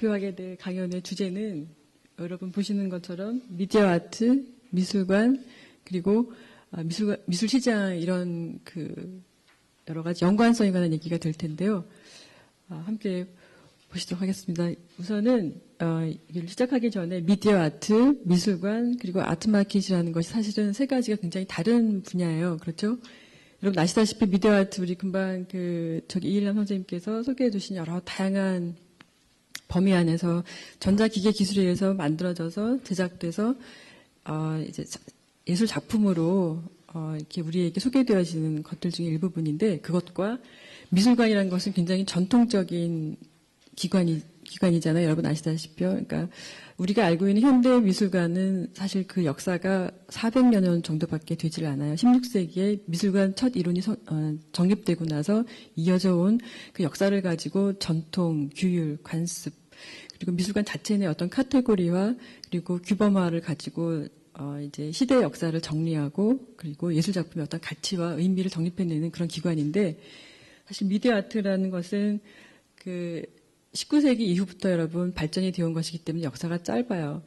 발표하게 될 강연의 주제는 여러분 보시는 것처럼 미디어 아트, 미술관, 그리고 미술 시장 이런 여러 가지 연관성에 관한 얘기가 될 텐데요. 함께 보시도록 하겠습니다. 우선은 이걸 시작하기 전에 미디어 아트, 미술관, 그리고 아트마켓이라는 것이 사실은 세 가지가 굉장히 다른 분야예요. 그렇죠? 여러분 아시다시피 미디어 아트 우리 금방 이일남 선생님께서 소개해 주신 여러 다양한 범위 안에서 전자기계 기술에 의해서 만들어져서 제작돼서 이제 예술 작품으로 이렇게 우리에게 소개되어지는 것들 중에 일부분인데, 그것과 미술관이라는 것은 굉장히 전통적인 기관이잖아요. 여러분 아시다시피요. 그러니까 우리가 알고 있는 현대 미술관은 사실 그 역사가 400여 년 정도밖에 되질 않아요. 16세기에 미술관 첫 이론이 정립되고 나서 이어져 온 그 역사를 가지고 전통, 규율, 관습, 그리고 미술관 자체의 어떤 카테고리와 그리고 규범화를 가지고 이제 시대의 역사를 정리하고 그리고 예술 작품의 어떤 가치와 의미를 정립해내는 그런 기관인데, 사실 미디어 아트라는 것은 19세기 이후부터 여러분 발전이 되어 온 것이기 때문에 역사가 짧아요.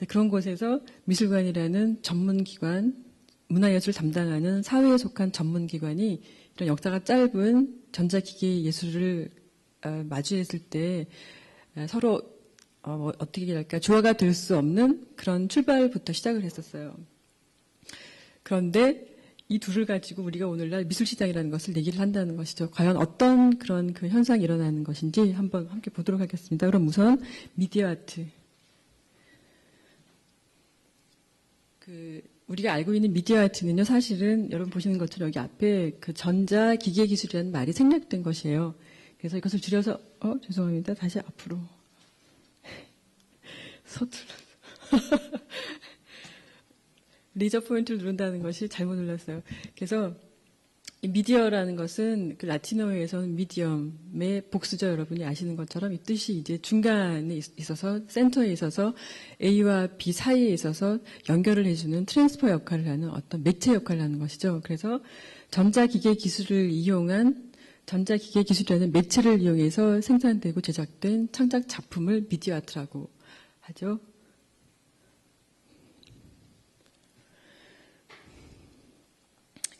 그런 곳에서 미술관이라는 전문기관, 문화예술을 담당하는 사회에 속한 전문기관이 이런 역사가 짧은 전자기기 예술을 마주했을 때 서로 어떻게 할까 조화가 될 수 없는 그런 출발부터 시작을 했었어요. 그런데 이 둘을 가지고 우리가 오늘날 미술시장이라는 것을 얘기를 한다는 것이죠. 과연 어떤 그런 현상이 일어나는 것인지 한번 함께 보도록 하겠습니다. 그럼 우선 미디어 아트. 우리가 알고 있는 미디어 아트는요, 사실은 여러분 보시는 것처럼 여기 앞에 전자기계기술이라는 말이 생략된 것이에요. 그래서 이것을 줄여서, 죄송합니다. 다시 앞으로. 서툴러서. 리저 포인트를 누른다는 것이 잘못 눌렀어요. 그래서 이 미디어라는 것은 라틴어에서는 미디엄의 복수죠. 여러분이 아시는 것처럼 이 뜻이 이제 중간에 있어서 센터에 있어서 A와 B 사이에 있어서 연결을 해주는 트랜스퍼 역할을 하는 어떤 매체 역할을 하는 것이죠. 그래서 전자기계 기술을 이용한 전자기계 기술이라는 매체를 이용해서 생산되고 제작된 창작 작품을 미디어 아트라고 하죠.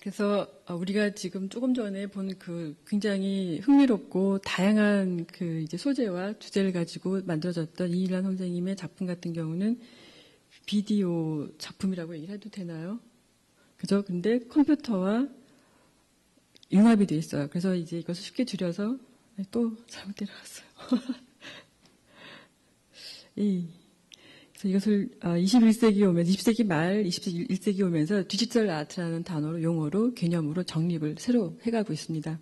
그래서 우리가 지금 조금 전에 본 굉장히 흥미롭고 다양한 이제 소재와 주제를 가지고 만들어졌던 이일란 선생님의 작품 같은 경우는 비디오 작품이라고 얘기를 해도 되나요? 그죠? 근데 컴퓨터와 융합이 돼 있어요. 그래서 이제 이것을 쉽게 줄여서 또 잘못 내려갔어요. 그래서 이것을 21세기 오면서 20세기 말 21세기 오면서 디지털 아트라는 단어로 용어로 개념으로 정립을 새로 해가고 있습니다.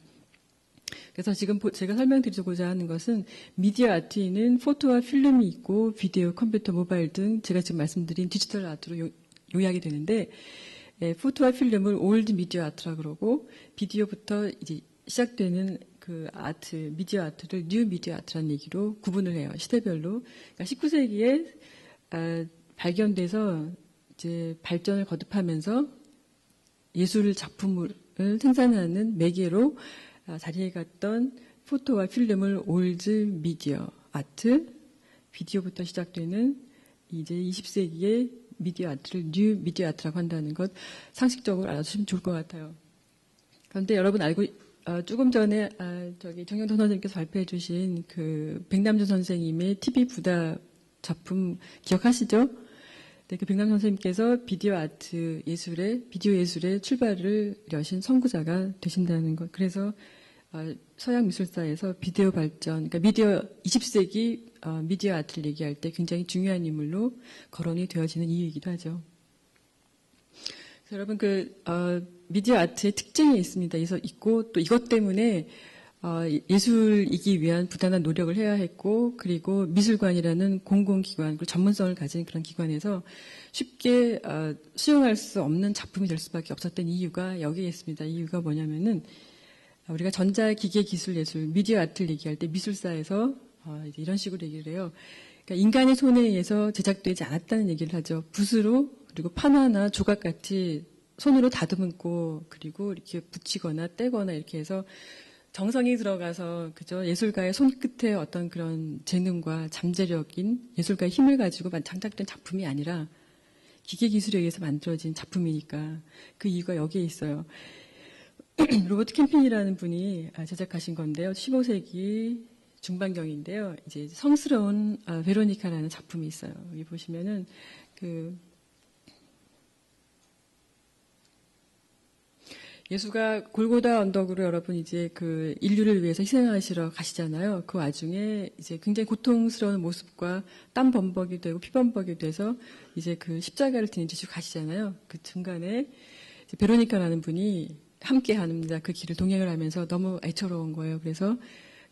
그래서 지금 제가 설명드리고자 하는 것은 미디어 아트에는 포토와 필름이 있고 비디오, 컴퓨터, 모바일 등 제가 지금 말씀드린 디지털 아트로 요약이 되는데, 포토와 필름을 올드 미디어 아트라고 그러고 비디오부터 이제 시작되는 미디어 아트를 뉴 미디어 아트라는 얘기로 구분을 해요. 시대별로. 그러니까 19세기에 발견돼서 이제 발전을 거듭하면서 예술 작품을 생산하는 매개로 자리해갔던 포토와 필름을 올드 미디어 아트, 비디오부터 시작되는 이제 20세기의 미디어 아트를 뉴 미디어 아트라고 한다는 것 상식적으로 알아두시면 좋을 것 같아요. 그런데 여러분 조금 전에 정영돈 선생님께서 발표해 주신 백남준 선생님의 TV 부다 작품 기억하시죠? 네, 백남준 선생님께서 비디오 예술의 출발을 여신 선구자가 되신다는 것. 그래서 서양 미술사에서 비디오 발전, 그러니까 20세기 미디어 아트를 얘기할 때 굉장히 중요한 인물로 거론이 되어지는 이유이기도 하죠. 그래서 여러분 미디어 아트의 특징이 있습니다. 있고 또 이것 때문에 예술이기 위한 부단한 노력을 해야 했고, 그리고 미술관이라는 공공기관, 그리고 전문성을 가진 그런 기관에서 쉽게 수용할 수 없는 작품이 될 수밖에 없었던 이유가 여기에 있습니다. 이유가 뭐냐면은 우리가 전자기계 기술 예술, 미디어 아트를 얘기할 때 미술사에서 이런 식으로 얘기를 해요. 그러니까 인간의 손에 의해서 제작되지 않았다는 얘기를 하죠. 붓으로, 그리고 판화나 조각같이 손으로 다듬고 그리고 이렇게 붙이거나 떼거나 이렇게 해서 정성이 들어가서 그죠 예술가의 손끝에 어떤 그런 재능과 잠재력인 예술가의 힘을 가지고 장착된 작품이 아니라 기계 기술에 의해서 만들어진 작품이니까 그 이유가 여기에 있어요. 로버트 캠핑이라는 분이 제작하신 건데요. 15세기 중반경인데요. 이제 성스러운 베로니카라는 작품이 있어요. 여기 보시면은 예수가 골고다 언덕으로 여러분 이제 그 인류를 위해서 희생하시러 가시잖아요. 그 와중에 이제 굉장히 고통스러운 모습과 땀 범벅이 되고 피 범벅이 돼서 이제 그 십자가를 지는 짓으로 가시잖아요. 그 중간에 이제 베로니카라는 분이 함께 합니다. 그 길을 동행을 하면서 너무 애처로운 거예요. 그래서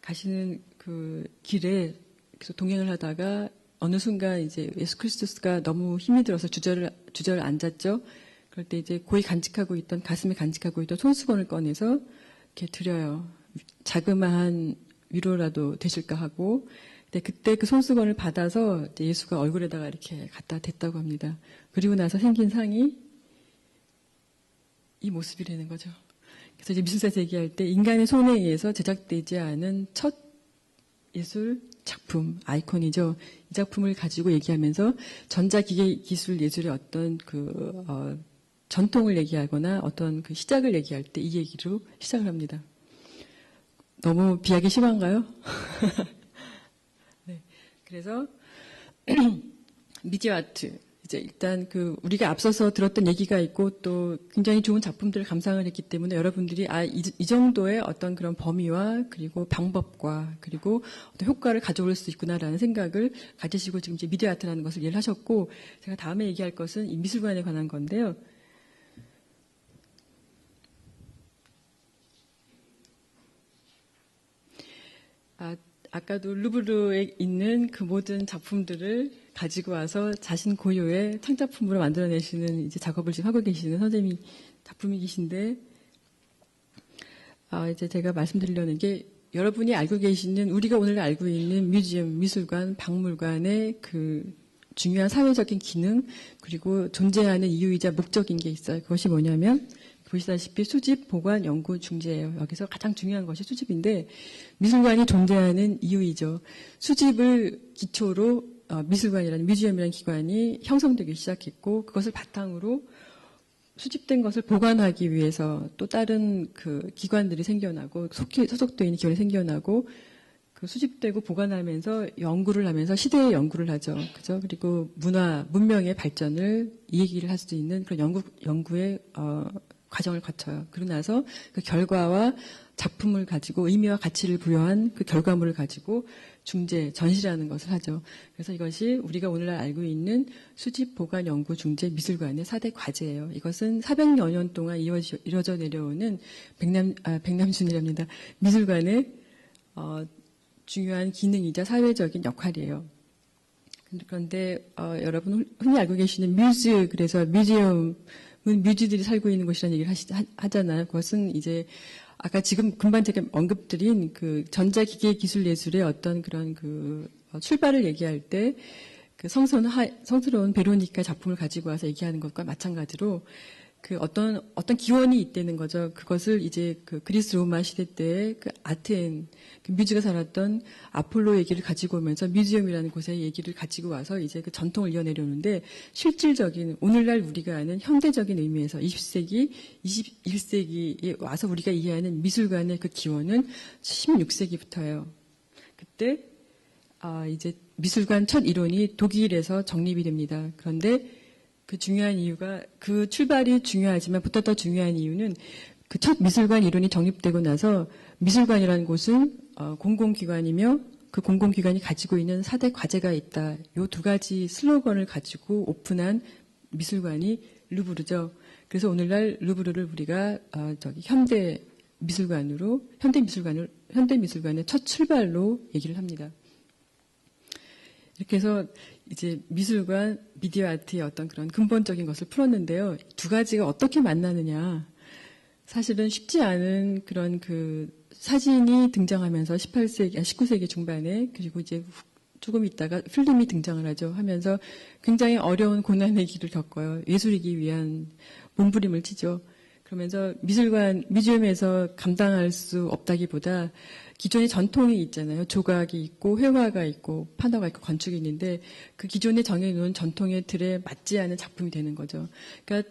가시는 그 길에 계속 동행을 하다가 어느 순간 이제 예수 그리스도가 너무 힘이 들어서 주저를 앉았죠. 그럴 때 이제 고이 간직하고 있던 가슴에 간직하고 있던 손수건을 꺼내서 이렇게 드려요. 자그마한 위로라도 되실까 하고. 근데 그때 그 손수건을 받아서 예수가 얼굴에다가 이렇게 갖다 댔다고 합니다. 그리고 나서 생긴 상이 이 모습이라는 거죠. 그래서 이제 미술사에서 얘기할 때 인간의 손에 의해서 제작되지 않은 첫 예술 작품, 아이콘이죠. 이 작품을 가지고 얘기하면서 전자기계 기술 예술의 어떤 전통을 얘기하거나 어떤 그 시작을 얘기할 때 이 얘기로 시작을 합니다. 너무 비하기 심한가요? 네. 그래서 미디어 아트 이제 일단 그 우리가 앞서서 들었던 얘기가 있고 또 굉장히 좋은 작품들을 감상을 했기 때문에 여러분들이 이 정도의 어떤 그런 범위와 그리고 방법과 그리고 어떤 효과를 가져올 수 있구나라는 생각을 가지시고 지금 이제 미디어 아트라는 것을 이해를 하셨고 제가 다음에 얘기할 것은 이 미술관에 관한 건데요. 아까도 루브르에 있는 그 모든 작품들을 가지고 와서 자신 고유의 창작품으로 만들어내시는 이제 작업을 지금 하고 계시는 선생님이 작품이신데, 이제 제가 말씀드리려는 게 여러분이 알고 계시는 우리가 오늘 알고 있는 뮤지엄, 미술관, 박물관의 그 중요한 사회적인 기능 그리고 존재하는 이유이자 목적인 게 있어요. 그것이 뭐냐면 보시다시피 수집, 보관, 연구, 중재예요. 여기서 가장 중요한 것이 수집인데 미술관이 존재하는 이유이죠. 수집을 기초로 미술관이라는 뮤지엄이라는 기관이 형성되기 시작했고 그것을 바탕으로 수집된 것을 보관하기 위해서 또 다른 그 기관들이 생겨나고 소속되어 있는 기관이 생겨나고 그 수집되고 보관하면서 연구를 하면서 시대의 연구를 하죠. 그죠? 그리고 문명의 발전을 이 얘기를 할 수 있는 그런 연구의 과정을 거쳐요. 그러고 나서 그 결과와 작품을 가지고 의미와 가치를 부여한 그 결과물을 가지고 중재, 전시라는 것을 하죠. 그래서 이것이 우리가 오늘날 알고 있는 수집, 보관, 연구, 중재, 미술관의 4대 과제예요. 이것은 400여 년 동안 이루어져 내려오는 백남준이랍니다. 미술관의 중요한 기능이자 사회적인 역할이에요. 그런데 여러분 흔히 알고 계시는 뮤즈, 그래서 뮤지엄은 뮤즈들이 살고 있는 곳이라는 얘기를 하잖아요. 그것은 이제 아까 지금 금방 제가 언급드린 그 전자기계 기술 예술의 어떤 그런 그 출발을 얘기할 때 그 성스러운 베로니카 작품을 가지고 와서 얘기하는 것과 마찬가지로 그 어떤 기원이 있다는 거죠. 그것을 이제 그 그리스 로마 시대 때 그 아테네 그 뮤즈가 살았던 아폴로 얘기를 가지고 오면서 뮤지엄이라는 곳의 얘기를 가지고 와서 이제 그 전통을 이어내려오는데 실질적인 오늘날 우리가 아는 현대적인 의미에서 20세기, 21세기에 와서 우리가 이해하는 미술관의 그 기원은 16세기부터예요. 그때 이제 미술관 첫 이론이 독일에서 정립이 됩니다. 그런데 그 중요한 이유가 그 출발이 중요하지만 보다 더 중요한 이유는 그 첫 미술관 이론이 정립되고 나서 미술관이라는 곳은 공공기관이며 그 공공기관이 가지고 있는 4대 과제가 있다. 이 두 가지 슬로건을 가지고 오픈한 미술관이 루브르죠. 그래서 오늘날 루브르를 우리가 현대 미술관의 첫 출발로 얘기를 합니다. 이렇게 해서 이제 미술관, 미디어 아트의 어떤 그런 근본적인 것을 풀었는데요. 두 가지가 어떻게 만나느냐. 사실은 쉽지 않은 그런 그 사진이 등장하면서 19세기 중반에 그리고 이제 조금 있다가 필름이 등장을 하죠. 하면서 굉장히 어려운 고난의 길을 겪어요. 예술이기 위한 몸부림을 치죠. 그러면서 뮤지엄에서 감당할 수 없다기보다 기존의 전통이 있잖아요. 조각이 있고 회화가 있고 판화가 있고 건축이 있는데 그 기존에 정해놓은 전통의 틀에 맞지 않은 작품이 되는 거죠. 그러니까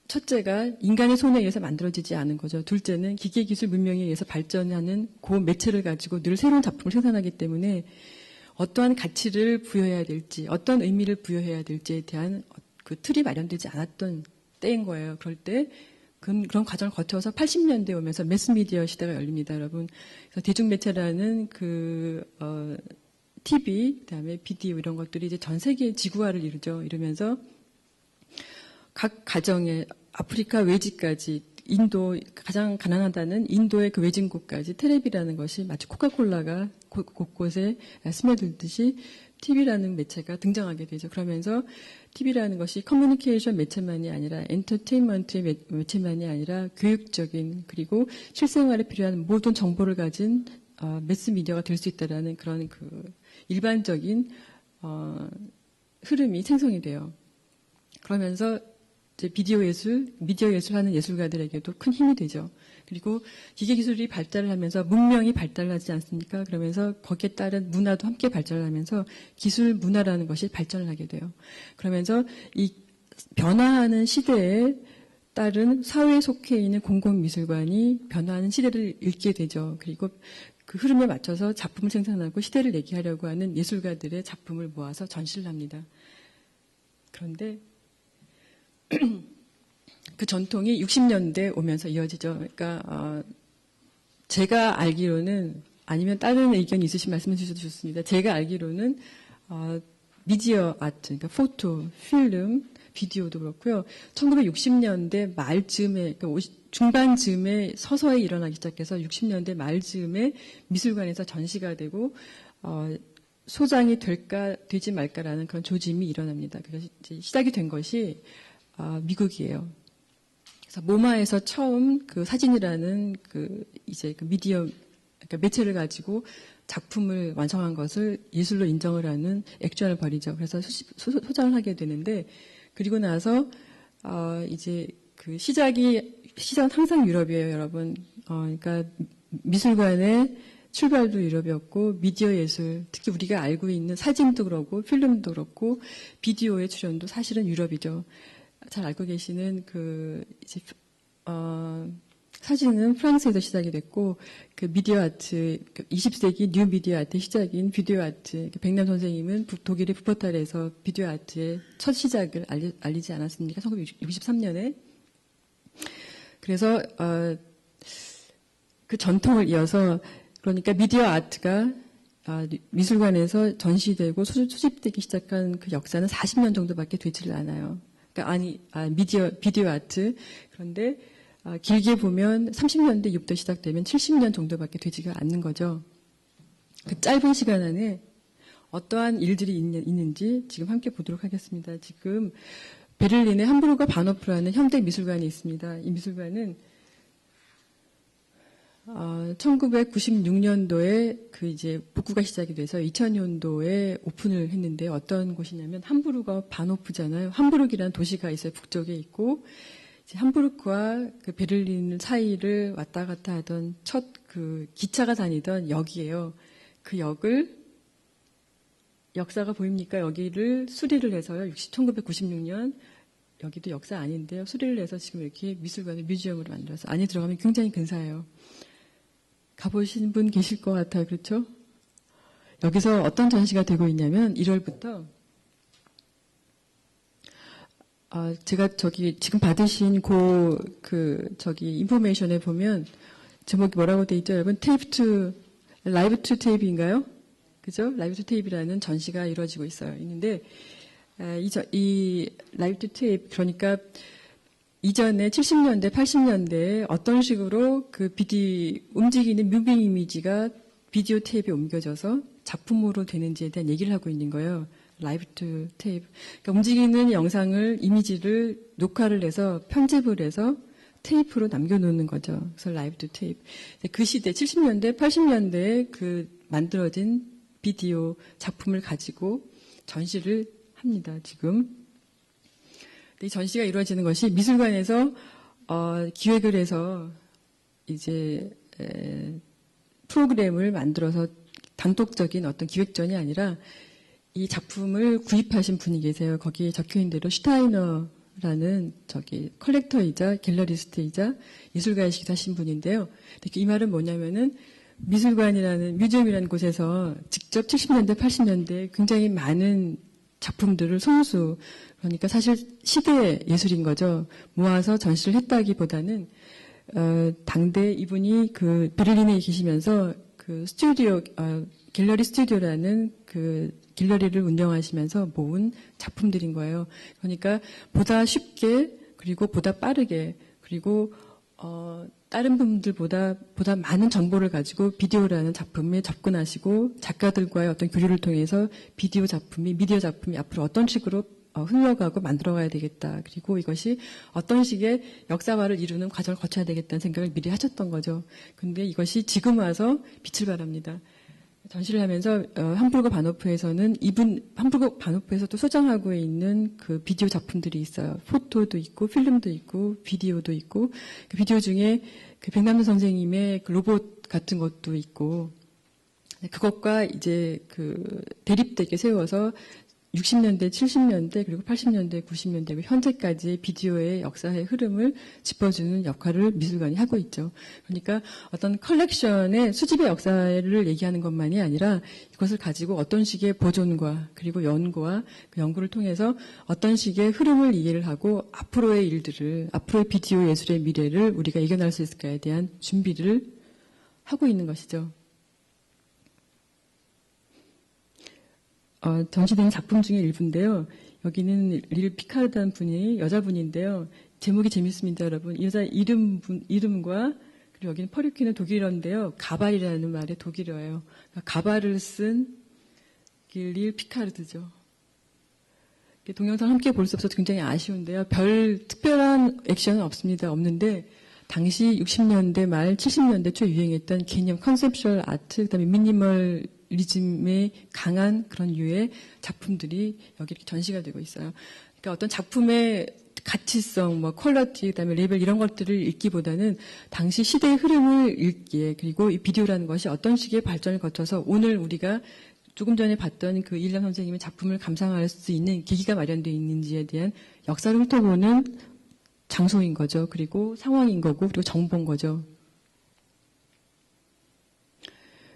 첫째가 인간의 손에 의해서 만들어지지 않은 거죠. 둘째는 기계기술 문명에 의해서 발전하는 그 매체를 가지고 늘 새로운 작품을 생산하기 때문에 어떠한 가치를 부여해야 될지, 어떤 의미를 부여해야 될지에 대한 그 틀이 마련되지 않았던 때인 거예요. 그럴 때 그런 과정을 거쳐서 80년대에 오면서 매스미디어 시대가 열립니다, 여러분. 그래서 대중매체라는 TV, 그다음에 비디오 이런 것들이 이제 전 세계 지구화를 이루죠. 이러면서 각 가정에 아프리카 외지까지 인도 가장 가난하다는 인도의 그 외진국까지 텔레비라는 것이 마치 코카콜라가 곳곳에 스며들듯이 TV라는 매체가 등장하게 되죠. 그러면서 TV라는 것이 커뮤니케이션 매체만이 아니라 엔터테인먼트의 매체만이 아니라 교육적인 그리고 실생활에 필요한 모든 정보를 가진 매스미디어가 될 수 있다라는 그런 그 일반적인 흐름이 생성이 돼요. 그러면서 이제 비디오 예술, 미디어 예술하는 예술가들에게도 큰 힘이 되죠. 그리고 기계기술이 발달을 하면서 문명이 발달하지 않습니까? 그러면서 거기에 따른 문화도 함께 발전을 하면서 기술 문화라는 것이 발전을 하게 돼요. 그러면서 이 변화하는 시대에 따른 사회에 속해 있는 공공미술관이 변화하는 시대를 읽게 되죠. 그리고 그 흐름에 맞춰서 작품을 생산하고 시대를 얘기하려고 하는 예술가들의 작품을 모아서 전시를 합니다. 그런데 그 전통이 60년대 오면서 이어지죠. 그러니까 제가 알기로는 아니면 다른 의견이 있으신 말씀해 주셔도 좋습니다. 제가 알기로는 미디어 아트, 그러니까 포토, 필름, 비디오도 그렇고요. 1960년대 말쯤에, 그러니까 중반쯤에 서서히 일어나기 시작해서 60년대 말쯤에 미술관에서 전시가 되고 소장이 될까 되지 말까라는 그런 조짐이 일어납니다. 그래서 이제 시작이 된 것이 미국이에요. 그래서 모마에서 처음 그 사진이라는 이제 그 미디어, 그러니까 매체를 가지고 작품을 완성한 것을 예술로 인정을 하는 액션을 벌이죠. 그래서 소장을 하게 되는데, 그리고 나서, 이제 그 시작은 항상 유럽이에요, 여러분. 그러니까 미술관의 출발도 유럽이었고, 미디어 예술, 특히 우리가 알고 있는 사진도 그렇고, 필름도 그렇고, 비디오의 출현도 사실은 유럽이죠. 잘 알고 계시는 이제 사진은 프랑스에서 시작이 됐고, 그 미디어 아트, 20세기 뉴 미디어 아트의 시작인 비디오 아트, 백남 선생님은 독일의 부퍼탈에서 비디오 아트의 첫 시작을 알리지 않았습니까? 1963년에. 그래서 그 전통을 이어서, 그러니까 미디어 아트가 미술관에서 전시되고 수집되기 시작한 그 역사는 40년 정도밖에 되지를 않아요. 비디오 아트. 그런데, 길게 보면 30년대 6대 시작되면 70년 정도밖에 되지가 않는 거죠. 그 짧은 시간 안에 어떠한 일들이 있는지 지금 함께 보도록 하겠습니다. 지금 베를린의 함부르거 바노프라는 현대 미술관이 있습니다. 이 미술관은 1996년도에 이제 복구가 시작이 돼서 2000년도에 오픈을 했는데 어떤 곳이냐면 함부르거 바노프잖아요. 함부르크라는 도시가 있어요. 북쪽에 있고 이제 함부르크와 그 베를린 사이를 왔다 갔다 하던 첫 그 기차가 다니던 역이에요. 그 역사가 보입니까? 여기를 수리를 해서요. 1996년 여기도 역사 아닌데요. 수리를 해서 지금 이렇게 미술관을 뮤지엄으로 만들어서 안에 들어가면 굉장히 근사해요. 가보신 분 계실 것 같아요. 그렇죠? 여기서 어떤 전시가 되고 있냐면 1월부터 제가 지금 받으신 인포메이션에 보면 제목이 뭐라고 돼 있죠? 여러분 라이브 투 테이프인가요? 그죠? 라이브 투 테이프라는 전시가 이루어지고 있는데 이 라이브 투 테이프, 그러니까 이전에 70년대, 80년대에 어떤 식으로 움직이는 뮤빙 이미지가 비디오 테이프에 옮겨져서 작품으로 되는지에 대한 얘기를 하고 있는 거예요. 라이브 투 테이프. 그러니까 움직이는 이미지를 녹화를 해서 편집을 해서 테이프로 남겨놓는 거죠. 그래서 라이브 투 테이프. 그 시대, 70년대, 80년대에 만들어진 비디오 작품을 가지고 전시를 합니다, 지금. 이 전시가 이루어지는 것이 미술관에서 기획을 해서 이제 프로그램을 만들어서 단독적인 어떤 기획전이 아니라 이 작품을 구입하신 분이 계세요. 거기에 적혀있는 대로 슈타이너라는 컬렉터이자 갤러리스트이자 예술가이시기도 하신 분인데요. 이 말은 뭐냐면은 뮤지엄이라는 곳에서 직접 70년대, 80년대 굉장히 많은 작품들을 손수, 그러니까 사실 시대 예술인 거죠. 모아서 전시를 했다기보다는 당대 이분이 그 베를린에 계시면서 그 갤러리 스튜디오라는 그 갤러리를 운영하시면서 모은 작품들인 거예요. 그러니까 보다 쉽게 그리고 보다 빠르게 그리고 다른 분들보다 많은 정보를 가지고 비디오라는 작품에 접근하시고 작가들과의 어떤 교류를 통해서 미디어 작품이 앞으로 어떤 식으로 흘러가고 만들어가야 되겠다. 그리고 이것이 어떤 식의 역사화를 이루는 과정을 거쳐야 되겠다는 생각을 미리 하셨던 거죠. 근데 이것이 지금 와서 빛을 발합니다. 전시를 하면서 함부르크 바노프에서는 함부르크 바노프에서도 소장하고 있는 그 비디오 작품들이 있어요. 포토도 있고 필름도 있고 비디오도 있고 그 비디오 중에 그 백남준 선생님의 그 로봇 같은 것도 있고 그것과 이제 그 대립되게 세워서 60년대, 70년대, 그리고 80년대, 90년대, 그리고 현재까지의 비디오의 역사의 흐름을 짚어주는 역할을 미술관이 하고 있죠. 그러니까 어떤 컬렉션의 수집의 역사를 얘기하는 것만이 아니라 이것을 가지고 어떤 식의 보존과 그리고 연구와 그 연구를 통해서 어떤 식의 흐름을 이해를 하고 앞으로의 비디오 예술의 미래를 우리가 이겨낼 수 있을까에 대한 준비를 하고 있는 것이죠. 전시된 작품 중에 일부인데요. 여기는 릴 피카르다는 분이 여자분인데요. 제목이 재밌습니다, 여러분. 이 여자 이름과 그리고 여기는 퍼리퀴는 독일어인데요. 가발이라는 말의 독일어예요. 그러니까 가발을 쓴 릴 피카르드죠. 동영상 함께 볼 수 없어서 굉장히 아쉬운데요. 별 특별한 액션은 없는데 당시 60년대 말 70년대 초 유행했던 개념 컨셉션 아트, 그다음에 미니멀리즘의 강한 그런 류의 작품들이 여기 이렇게 전시가 되고 있어요. 그러니까 어떤 작품의 가치성, 퀄리티, 그다음에 레벨 이런 것들을 읽기보다는 당시 시대의 흐름을 읽기에 그리고 이 비디오라는 것이 어떤 식의 발전을 거쳐서 오늘 우리가 조금 전에 봤던 그 이일남 선생님의 작품을 감상할 수 있는 계기가 마련되어 있는지에 대한 역사를 훑어보는 장소인 거죠. 그리고 상황인 거고, 그리고 정보인 거죠.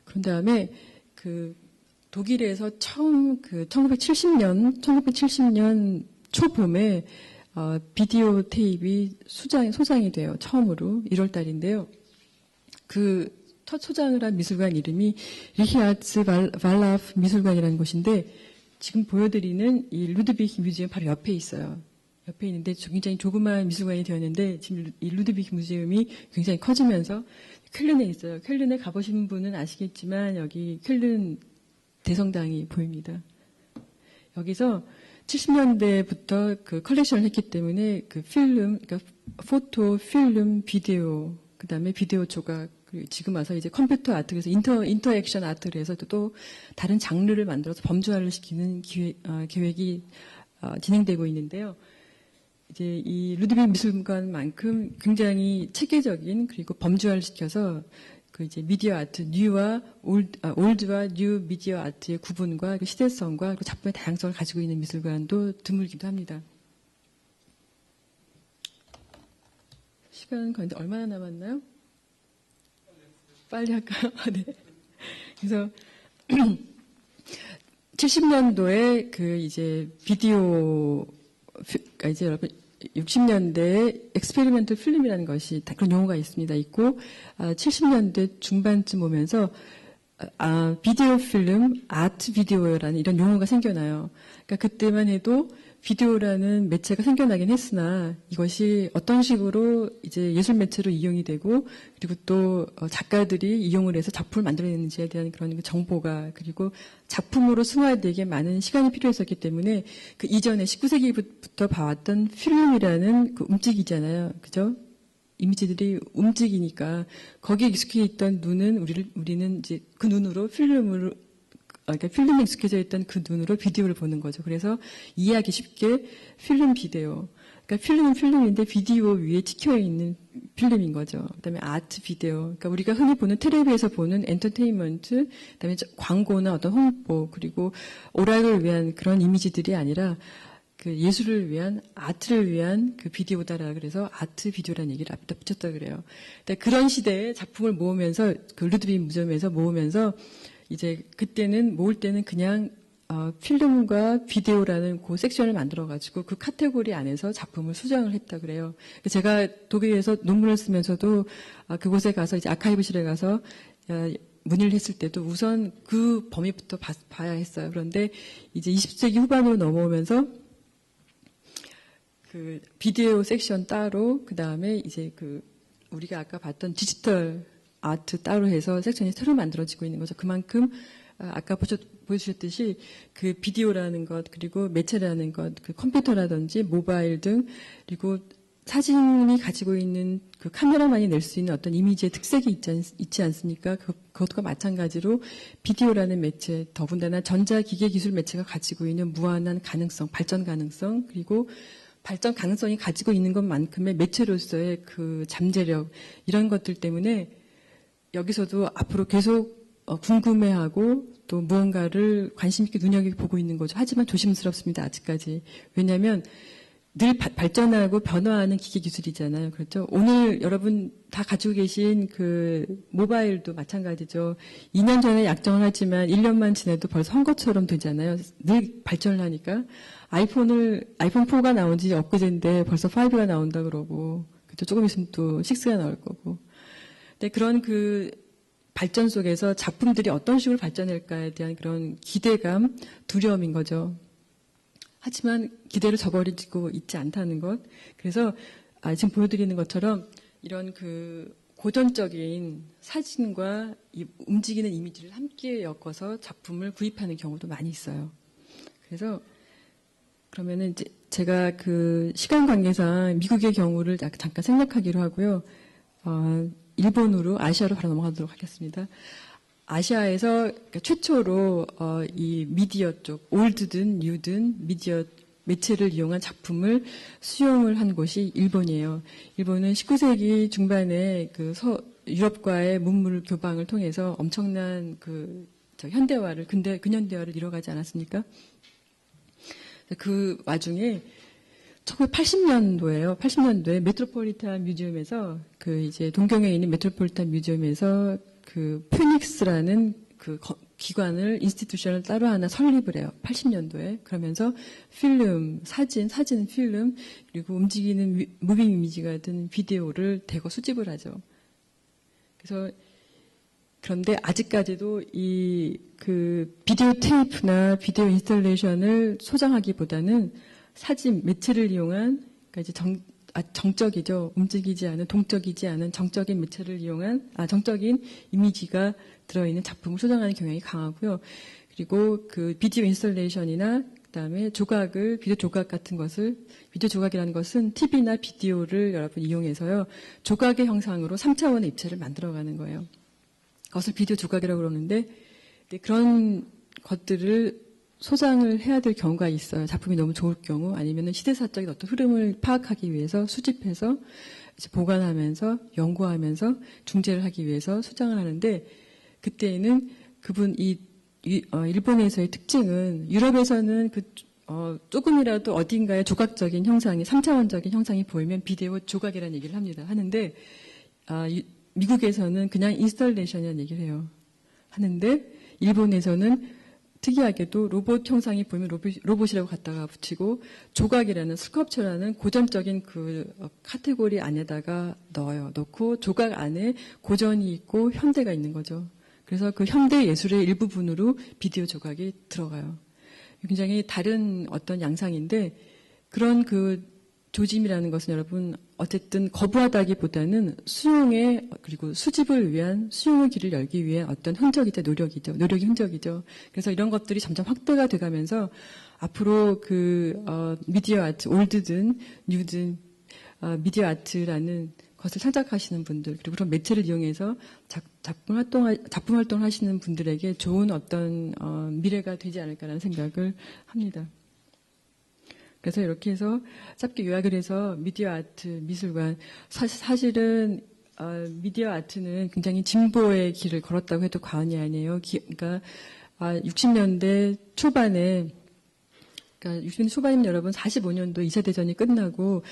그런 다음에 그 독일에서 처음 1970년 초봄에 비디오 테이프이 소장이 돼요. 처음으로 1월 달인데요. 그 첫 소장을 한 미술관 이름이 리히아츠 발라프 미술관이라는 곳인데 지금 보여드리는 이 루드비히 뮤지엄 바로 옆에 있어요. 옆에 있는데 굉장히 조그마한 미술관이 되었는데 지금 이 루드비히 뮤지엄이 굉장히 커지면서 쾰른에 있어요. 쾰른에 가보신 분은 아시겠지만 여기 쾰른 대성당이 보입니다. 여기서 70년대부터 그 컬렉션을 했기 때문에 그 그러니까 포토, 필름, 비디오, 그 다음에 비디오 조각, 그리고 지금 와서 이제 컴퓨터 아트, 그래서 인터액션 아트를 해서 또 다른 장르를 만들어서 범주화를 시키는 계획이 진행되고 있는데요. 이제 이 루드빅 미술관만큼 굉장히 체계적인 그리고 범주화를 시켜서 그 이제 미디어 아트, 올드와 뉴 미디어 아트의 구분과 그 시대성과 그리고 작품의 다양성을 가지고 있는 미술관도 드물기도 합니다. 시간 거의 얼마나 남았나요? 빨리 할까요? 네. 그래서 70년도에 그 이제 비디오, 그러니까 이제 여러분 60년대에 엑스페리멘트 필름이라는 것이 그런 용어가 있고 70년대 중반쯤 오면서 비디오 필름, 아트 비디오라는 이런 용어가 생겨나요. 그러니까 그때만 해도 비디오라는 매체가 생겨나긴 했으나 이것이 어떤 식으로 이제 예술 매체로 이용이 되고 그리고 또 작가들이 이용을 해서 작품을 만들어내는지에 대한 그런 정보가 그리고 작품으로 승화되기에 많은 시간이 필요했었기 때문에 그 이전에 19세기부터 봐왔던 필름이라는 그 움직이잖아요. 그죠? 이미지들이 움직이니까 거기에 익숙해 있던 눈은 우리는 이제 그 눈으로 그러니까 필름에 익숙해져 있던 그 눈으로 비디오를 보는 거죠. 그래서 이해하기 쉽게 필름 비디오. 그러니까 필름은 필름인데 비디오 위에 찍혀 있는 필름인 거죠. 그다음에 아트 비디오. 그러니까 우리가 흔히 보는 텔레비에서 보는 엔터테인먼트, 그다음에 광고나 어떤 홍보, 그리고 오락을 위한 그런 이미지들이 아니라 그 예술을 위한, 아트를 위한 그 비디오다라 그래서 아트 비디오라는 얘기를 앞에다 붙였다 그래요. 그런 시대에 작품을 모으면서 그 루드빅 무좀에서 모으면서 이제 그때는 모을 때는 그냥 필름과 비디오라는 그 섹션을 만들어가지고 그 카테고리 안에서 작품을 수정을 했다 그래요. 제가 독일에서 논문을 쓰면서도 그곳에 가서 이제 아카이브실에 가서 문의를 했을 때도 우선 그 범위부터 봐야 했어요. 그런데 이제 20세기 후반으로 넘어오면서 그 비디오 섹션 따로, 그 다음에 이제 그 우리가 아까 봤던 디지털 아트 따로 해서 섹션이 새로 만들어지고 있는 거죠. 그만큼 아까 보여주셨듯이 그 비디오라는 것, 그리고 매체라는 것, 그 컴퓨터라든지 모바일 등, 그리고 사진이 가지고 있는 그 카메라만이 낼 수 있는 어떤 이미지의 특색이 있지 않습니까? 그것과 마찬가지로 비디오라는 매체, 더군다나 전자기계 기술 매체가 가지고 있는 무한한 가능성, 발전 가능성, 그리고 발전 가능성이 가지고 있는 것만큼의 매체로서의 그 잠재력, 이런 것들 때문에 여기서도 앞으로 계속 궁금해하고 또 무언가를 관심 있게 눈여겨보고 있는 거죠. 하지만 조심스럽습니다. 아직까지. 왜냐하면 늘 발전하고 변화하는 기계 기술이잖아요. 그렇죠? 오늘 여러분 다 가지고 계신 그 모바일도 마찬가지죠. 2년 전에 약정을 하지만 1년만 지나도 벌써 한 것처럼 되잖아요. 늘 발전을 하니까. 아이폰 4가 나온 지 엊그제인데 벌써 5가 나온다 그러고, 그렇죠? 조금 있으면 또 6가 나올 거고. 근데 그런 그 발전 속에서 작품들이 어떤 식으로 발전할까에 대한 그런 기대감, 두려움인 거죠. 하지만 기대를 저버리고 있지 않다는 것. 그래서 지금 보여드리는 것처럼 이런 그 고전적인 사진과 이 움직이는 이미지를 함께 엮어서 작품을 구입하는 경우도 많이 있어요. 그래서 그러면은 이제 제가 그 시간 관계상 미국의 경우를 잠깐 생략하기로 하고요. 일본으로, 아시아로 바로 넘어가도록 하겠습니다. 아시아에서 최초로 이 미디어 쪽, 올드든 뉴든 미디어 매체를 이용한 작품을 수용을 한 곳이 일본이에요. 일본은 19세기 중반에 그 유럽과의 문물 교방을 통해서 엄청난 그 현대화를, 근현대화를 이뤄가지 않았습니까? 그 와중에 1980년도에요. 80년도에 메트로폴리탄 뮤지엄에서 그 이제 동경에 있는 메트로폴리탄 뮤지엄에서 그 피닉스라는 그 기관을 인스티튜션을 따로 하나 설립을 해요. 80년도에. 그러면서 필름, 사진은 필름, 그리고 움직이는 무빙 이미지가 든 비디오를 대거 수집을 하죠. 그래서 그런데 아직까지도 이 그 비디오 테이프나 비디오 인스톨레이션을 소장하기보다는 사진, 매체를 이용한, 그러니까 이제 정적이죠. 움직이지 않은, 동적이지 않은 정적인 매체를 이용한, 정적인 이미지가 들어있는 작품을 소장하는 경향이 강하고요. 그리고 그 비디오 인스톨레이션이나 그다음에 비디오 조각 같은 것을, 비디오 조각이라는 것은 TV나 비디오를 여러분 이용해서요. 조각의 형상으로 3차원의 입체를 만들어가는 거예요. 그것을 비디오 조각이라고 그러는데, 그런 것들을 소장을 해야 될 경우가 있어요. 작품이 너무 좋을 경우, 아니면 시대사적인 어떤 흐름을 파악하기 위해서 수집해서 이제 보관하면서 연구하면서 중재를 하기 위해서 소장을 하는데, 그때는 일본에서의 특징은, 유럽에서는 조금이라도 어딘가에 조각적인 형상이, 3차원적인 형상이 보이면 비디오 조각이라는 얘기를 하는데, 미국에서는 그냥 인스톨레이션이라는 얘기를 해요. 하는데, 일본에서는 특이하게도 로봇 형상이 보이면 로봇이라고 갖다가 붙이고, 조각이라는 스컬프처라는 고전적인 그 카테고리 안에다가 넣고 조각 안에 고전이 있고 현대가 있는 거죠. 그래서 그 현대 예술의 일부분으로 비디오 조각이 들어가요. 굉장히 다른 어떤 양상인데, 그런 그 조짐이라는 것은 여러분 어쨌든 거부하다기보다는 수용의, 그리고 수집을 위한, 수용의 길을 열기 위해 어떤 흔적이자 노력이 흔적이죠. 그래서 이런 것들이 점점 확대가 돼가면서 앞으로 미디어 아트, 올드든 뉴든 미디어 아트라는 것을 창작하시는 분들, 그리고 그런 매체를 이용해서 작품 활동을 하시는 분들에게 좋은 어떤 미래가 되지 않을까라는 생각을 합니다. 그래서 이렇게 해서 짧게 요약을 해서 미디어 아트 미술관 사실은 미디어 아트는 굉장히 진보의 길을 걸었다고 해도 과언이 아니에요. 그러니까 60년대 초반에 그러니까 60년대 초반이면 여러분 45년도 2차 대전이 끝나고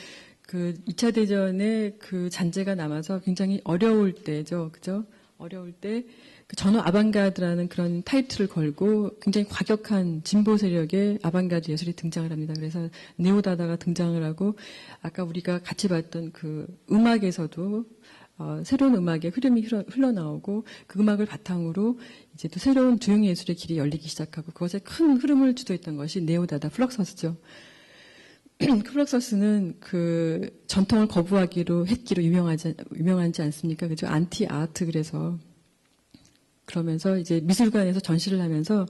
그 2차 대전의 그 잔재가 남아서 굉장히 어려울 때죠. 그죠? 어려울 때 그 전후 아방가드라는 그런 타이틀을 걸고 굉장히 과격한 진보 세력의 아방가드 예술이 등장을 합니다. 그래서 네오다다가 등장을 하고 아까 우리가 같이 봤던 그 음악에서도 새로운 음악의 흐름이 흘러나오고 그 음악을 바탕으로 이제 또 새로운 조형 예술의 길이 열리기 시작하고 그것에 큰 흐름을 주도했던 것이 네오다다 플럭서스죠. 플럭서스는 그 전통을 거부하기로 했기로 유명하지 않습니까? 그죠? 안티 아트 그래서 그러면서 이제 미술관에서 전시를 하면서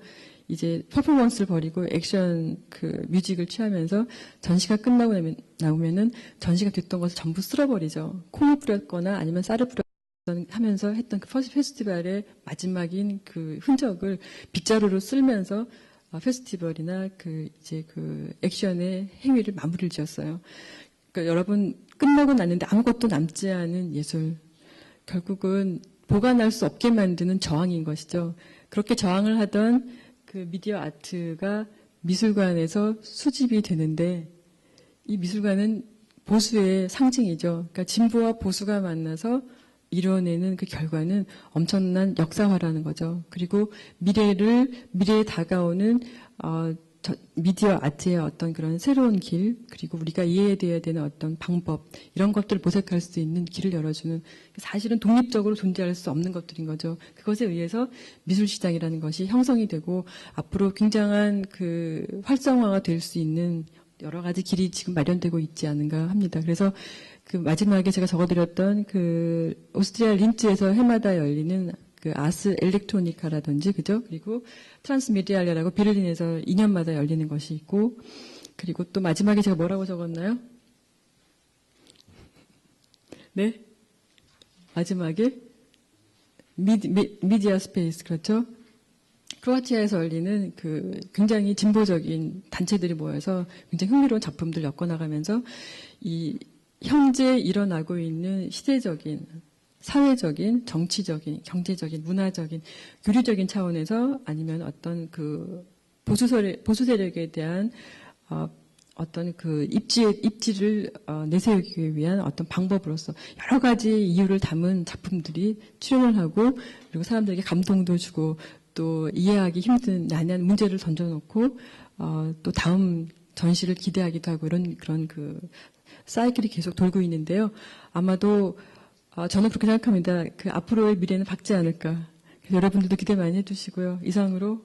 이제 퍼포먼스를 벌이고 액션 그 뮤직을 취하면서 전시가 끝나고 나오면은 전시가 됐던 것을 전부 쓸어버리죠. 콩을 뿌렸거나 아니면 쌀을 하면서 했던 그 페스티벌의 마지막인 그 흔적을 빗자루로 쓸면서 페스티벌이나 그 이제 그 액션의 행위를 마무리를 지었어요. 그러니까 여러분 끝나고 났는데 아무것도 남지 않은 예술. 결국은 보관할 수 없게 만드는 저항인 것이죠. 그렇게 저항을 하던 그 미디어 아트가 미술관에서 수집이 되는데 이 미술관은 보수의 상징이죠. 그러니까 진보와 보수가 만나서 이뤄내는 그 결과는 엄청난 역사화라는 거죠. 그리고 미래에 다가오는 미디어 아트의 어떤 그런 새로운 길, 그리고 우리가 이해해야 되는 어떤 방법, 이런 것들을 모색할 수 있는 길을 열어주는, 사실은 독립적으로 존재할 수 없는 것들인 거죠. 그것에 의해서 미술시장이라는 것이 형성이 되고, 앞으로 굉장한 그 활성화가 될 수 있는 여러 가지 길이 지금 마련되고 있지 않은가 합니다. 그래서 그 마지막에 제가 적어드렸던 그 오스트리아 린츠에서 해마다 열리는 그 아스 엘렉트로니카라든지 그죠? 그리고 트란스미디알리아라고 베를린에서 2년마다 열리는 것이 있고 그리고 또 마지막에 제가 뭐라고 적었나요? 네? 마지막에 미디어 스페이스 그렇죠? 크로아티아에서 열리는 그 굉장히 진보적인 단체들이 모여서 굉장히 흥미로운 작품들 엮어나가면서 이 현재 일어나고 있는 시대적인 사회적인, 정치적인, 경제적인, 문화적인, 교류적인 차원에서 아니면 어떤 그 보수 세력에 대한 어떤 그 입지를 내세우기 위한 어떤 방법으로서 여러 가지 이유를 담은 작품들이 출연을 하고 그리고 사람들에게 감동도 주고 또 이해하기 힘든 난해한 문제를 던져놓고 또 다음 전시를 기대하기도 하고 그런 그 사이클이 계속 돌고 있는데요. 아마도 저는 그렇게 생각합니다. 그 앞으로의 미래는 밝지 않을까. 여러분들도 기대 많이 해주시고요. 이상으로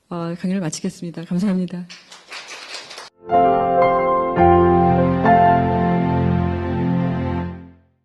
강연을 마치겠습니다. 감사합니다.